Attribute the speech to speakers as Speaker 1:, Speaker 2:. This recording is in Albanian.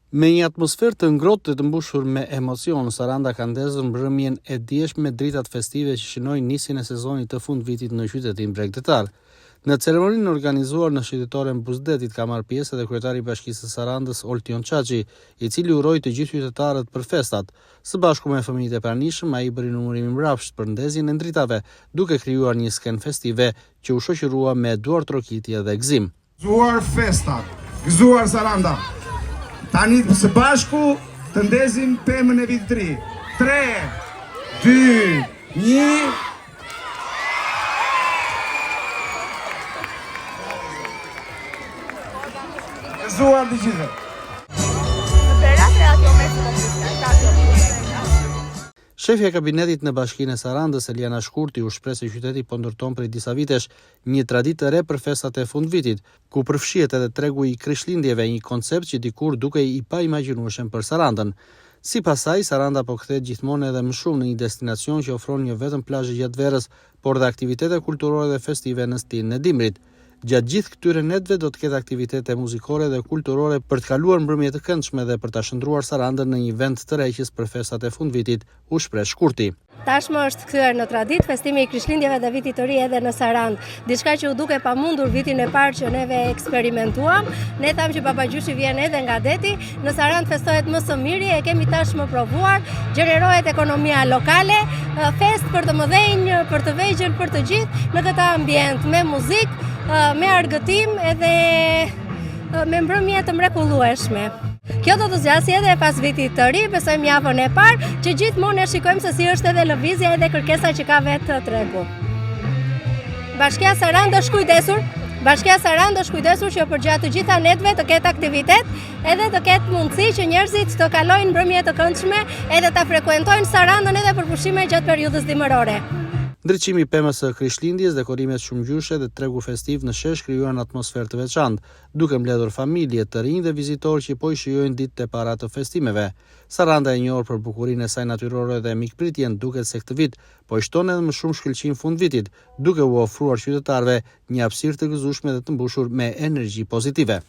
Speaker 1: Me një atmosferë të ngrohtë të mbushur me emocion, Saranda ka ndezur mbrëmjen e dieshme me dritat festive që shënojnë nisjen e sezonit të fundvitit në qytetin bregdetar. Në ceremoninë organizuar në shtëpitorën Buzdetit ka marrë pjesë edhe kryetari i Bashkisë së Sarandës Oltion Çaçi, i cili uroi të gjithë qytetarët për festat. Së bashku me fëmijët e pranishëm, ai bëri numërimin mbrapsht për ndezjen e dritave, duke krijuar një skenë festive që u shoqërua me duar trokitje dhe gëzim.
Speaker 2: Gëzuar festat, gëzuar Saranda. Tani së bashku të ndezim pemën e vitit të ri. 3, 2, 1. Gëzuar të gjithë.
Speaker 1: Shefja e kabinetit në Bashkinë e Sarandës, Eliana Shkurti, u shpreh se qyteti po ndërton prej disa vitesh një traditë të re për festat e fundvitit, ku përfshihet edhe tregu i Krishtlindjeve, një koncept që dikur dukej i paimagjinueshëm për Sarandën. Sipas saj, Saranda po kthehet gjithmonë edhe më shumë në një destinacion që ofron jo vetëm plazhe gjatë verës, por dhe aktivitete kulturore dhe festive në stilin e dimrit. Gjatë gjithë këtyre netëve do të ketë aktivitete muzikore dhe kulturore për të kaluar mbrëmje të këndshme dhe për ta shndruar Sarandën në një vend të tërheqës për festat e fundvitit, u shpreh Shkurti.
Speaker 3: Tashmë është kthyer në traditë festimi i Krishtlindjeve dhe vitit të ri edhe në Sarandë. Diçka që u duke pamundur vitin e parë që neve eksperimentuam. Ne thamë që babagjyshi vjen edhe nga deti, në Sarandë festohet më së miri, e kemi tashmë provuar, gjenerohet ekonomia lokale, fest për të mëdhenj, për të vegjël, për të gjithë në këtë ambient me muzikë, me argëtim edhe me mbrëmje të mrekullueshme. Kjo do të zgjasë edhe pas vitit të ri, besojmë javën e parë, që gjithmonë e shikojmë se si është edhe lëvizja edhe kërkesa që ka vetë tregu. Bashkia Sarandë është kujdesur që përgjatë të gjitha netëve të ketë aktivitet, edhe të ketë mundësi që njerëzit të kalojnë mbrëmje të këndshme edhe të frekuentojnë Sarandën edhe për pushime gjatë periudhës dimërore.
Speaker 1: Ndriçimi i pemës së Krishtlindjes, dekorimet shumëgjyshe dhe tregu festiv në shesh krijuan atmosferë të veçantë, duke mbledhur familje, të rinj dhe vizitorë që po i shijojnë ditët e para të festimeve. Saranda e njohur për bukurinë e saj natyrore dhe mikpritjen, duket se këtë vit po i shton edhe më shumë shkëlqim fundvitit, duke u ofruar qytetarëve një hapësirë të gëzueshme dhe të mbushur me energji pozitive.